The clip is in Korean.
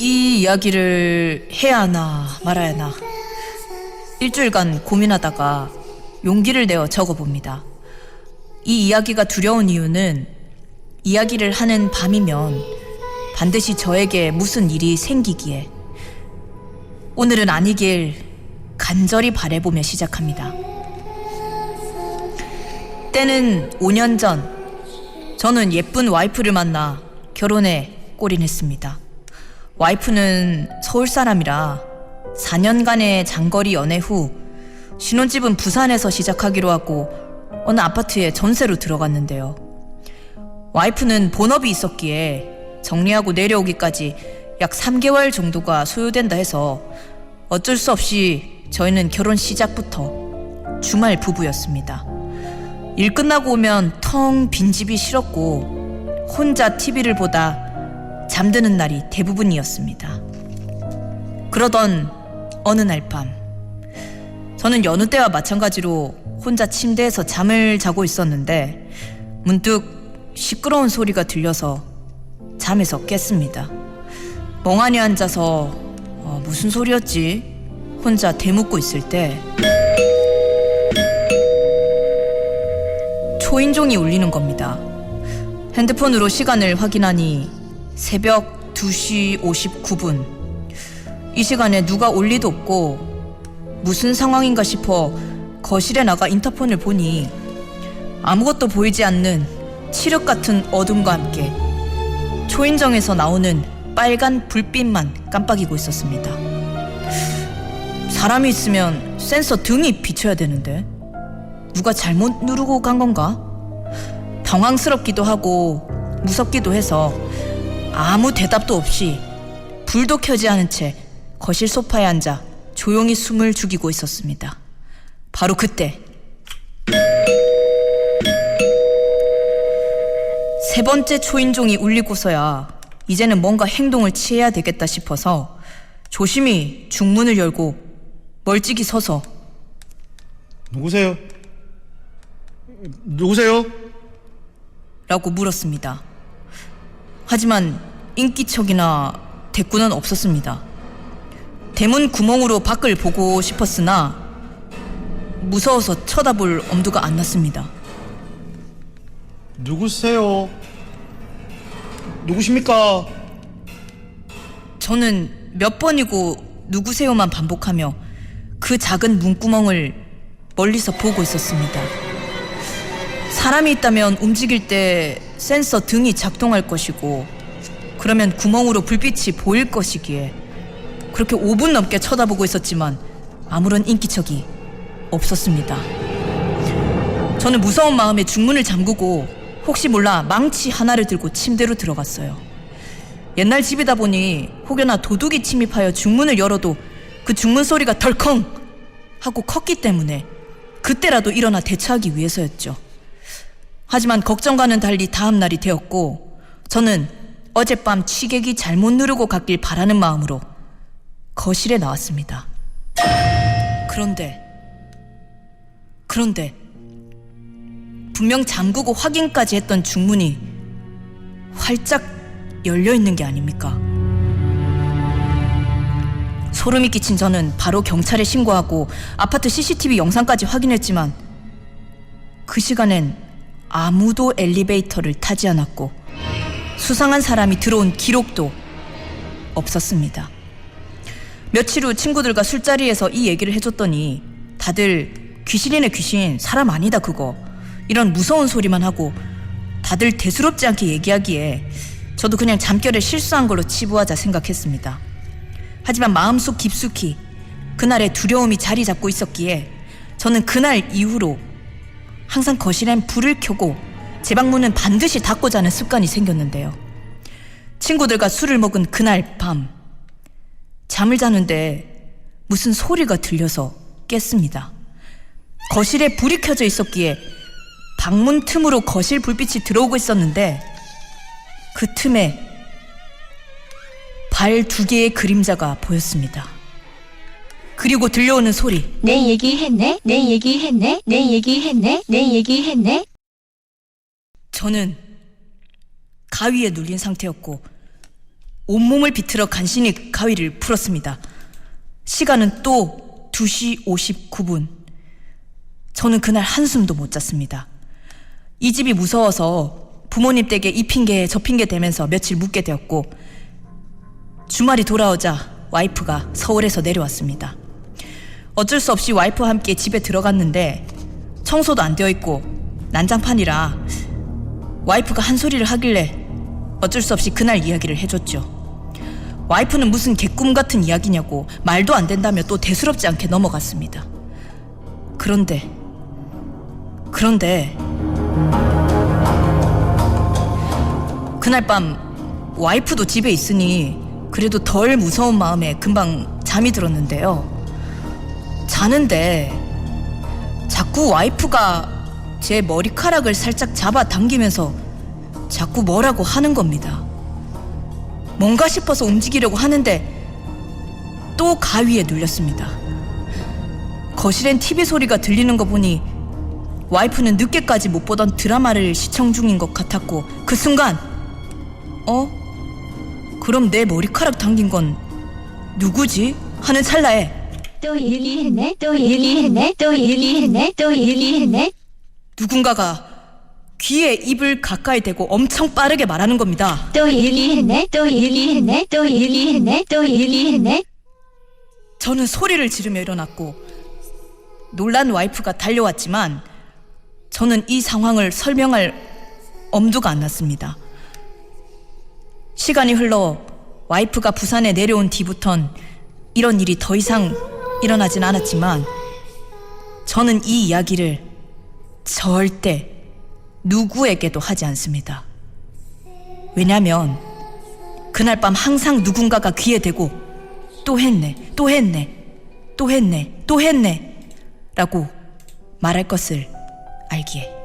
이 이야기를 해야 하나 말아야 하나 일주일간 고민하다가 용기를 내어 적어봅니다. 이 이야기가 두려운 이유는 이야기를 하는 밤이면 반드시 저에게 무슨 일이 생기기에 오늘은 아니길 간절히 바라보며 시작합니다. 때는 5년 전 저는 예쁜 와이프를 만나 결혼에 골인했습니다. 와이프는 서울 사람이라 4년간의 장거리 연애 후 신혼집은 부산에서 시작하기로 하고 어느 아파트에 전세로 들어갔는데요. 와이프는 본업이 있었기에 정리하고 내려오기까지 약 3개월 정도가 소요된다 해서 어쩔 수 없이 저희는 결혼 시작부터 주말 부부였습니다. 일 끝나고 오면 텅 빈 집이 싫었고 혼자 TV를 보다 잠드는 날이 대부분이었습니다. 그러던 어느 날 밤 저는 여느 때와 마찬가지로 혼자 침대에서 잠을 자고 있었는데 문득 시끄러운 소리가 들려서 잠에서 깼습니다. 멍하니 앉아서 무슨 소리였지? 혼자 되묻고 있을 때 초인종이 울리는 겁니다. 핸드폰으로 시간을 확인하니 새벽 2시 59분. 이 시간에 누가 올 리도 없고 무슨 상황인가 싶어 거실에 나가 인터폰을 보니 아무것도 보이지 않는 칠흑 같은 어둠과 함께 초인종에서 나오는 빨간 불빛만 깜빡이고 있었습니다. 사람이 있으면 센서 등이 비춰야 되는데 누가 잘못 누르고 간 건가? 당황스럽기도 하고 무섭기도 해서 아무 대답도 없이 불도 켜지 않은 채 거실 소파에 앉아 조용히 숨을 죽이고 있었습니다. 바로 그때 세 번째 초인종이 울리고서야 이제는 뭔가 행동을 취해야 되겠다 싶어서 조심히 중문을 열고 멀찍이 서서 누구세요? 누구세요? 라고 물었습니다. 하지만 인기척이나 대꾸는 없었습니다. 대문 구멍으로 밖을 보고 싶었으나 무서워서 쳐다볼 엄두가 안 났습니다. 누구세요? 누구십니까? 저는 몇 번이고 누구세요만 반복하며 그 작은 문구멍을 멀리서 보고 있었습니다. 사람이 있다면 움직일 때 센서 등이 작동할 것이고 그러면 구멍으로 불빛이 보일 것이기에 그렇게 5분 넘게 쳐다보고 있었지만 아무런 인기척이 없었습니다. 저는 무서운 마음에 중문을 잠그고 혹시 몰라 망치 하나를 들고 침대로 들어갔어요. 옛날 집이다 보니 혹여나 도둑이 침입하여 중문을 열어도 그 중문 소리가 덜컹 하고 컸기 때문에 그때라도 일어나 대처하기 위해서였죠. 하지만 걱정과는 달리 다음 날이 되었고 저는 어젯밤 취객이 잘못 누르고 갔길 바라는 마음으로 거실에 나왔습니다. 그런데 분명 잠그고 확인까지 했던 중문이 활짝 열려있는 게 아닙니까? 소름이 끼친 저는 바로 경찰에 신고하고 아파트 CCTV 영상까지 확인했지만 그 시간엔 아무도 엘리베이터를 타지 않았고 수상한 사람이 들어온 기록도 없었습니다. 며칠 후 친구들과 술자리에서 이 얘기를 해줬더니 다들 귀신이네 귀신, 사람 아니다 그거, 이런 무서운 소리만 하고 다들 대수롭지 않게 얘기하기에 저도 그냥 잠결에 실수한 걸로 치부하자 생각했습니다. 하지만 마음속 깊숙이 그날의 두려움이 자리 잡고 있었기에 저는 그날 이후로 항상 거실엔 불을 켜고 제 방문은 반드시 닫고 자는 습관이 생겼는데요. 친구들과 술을 먹은 그날 밤 잠을 자는데 무슨 소리가 들려서 깼습니다. 거실에 불이 켜져 있었기에 방문 틈으로 거실 불빛이 들어오고 있었는데 그 틈에 발 2개의 그림자가 보였습니다. 그리고 들려오는 소리. 내 얘기했네? 내 얘기했네? 내 얘기했네? 내 얘기했네? 저는 가위에 눌린 상태였고 온몸을 비틀어 간신히 가위를 풀었습니다. 시간은 또 2시 59분. 저는 그날 한숨도 못 잤습니다. 이 집이 무서워서 부모님 댁에 이 핑계 저 핑계 대면서 며칠 묵게 되었고, 주말이 돌아오자 와이프가 서울에서 내려왔습니다. 어쩔 수 없이 와이프와 함께 집에 들어갔는데 청소도 안 되어 있고 난장판이라 와이프가 한 소리를 하길래 어쩔 수 없이 그날 이야기를 해줬죠. 와이프는 무슨 개꿈 같은 이야기냐고 말도 안 된다며 또 대수롭지 않게 넘어갔습니다. 그런데 그날 밤 와이프도 집에 있으니 그래도 덜 무서운 마음에 금방 잠이 들었는데요. 자는데 자꾸 와이프가 제 머리카락을 살짝 잡아당기면서 자꾸 뭐라고 하는 겁니다. 뭔가 싶어서 움직이려고 하는데 또 가위에 눌렸습니다. 거실엔 TV 소리가 들리는 거 보니 와이프는 늦게까지 못 보던 드라마를 시청 중인 것 같았고, 그 순간 그럼 내 머리카락 당긴 건 누구지? 하는 찰나에 또 얘기했네. 또 얘기했네. 또 얘기했네. 또 얘기했네. 누군가가 귀에 입을 가까이 대고 엄청 빠르게 말하는 겁니다. 또 얘기했네. 또 얘기했네. 또 얘기했네. 또 얘기했네. 저는 소리를 지르며 일어났고, 놀란 와이프가 달려왔지만 저는 이 상황을 설명할 엄두가 안 났습니다. 시간이 흘러 와이프가 부산에 내려온 뒤부턴 이런 일이 더 이상 일어나진 않았지만 저는 이 이야기를 절대 누구에게도 하지 않습니다. 왜냐면 그날 밤 항상 누군가가 귀에 대고 또 했네, 또 했네, 또 했네, 또 했네 라고 말할 것을 알기에.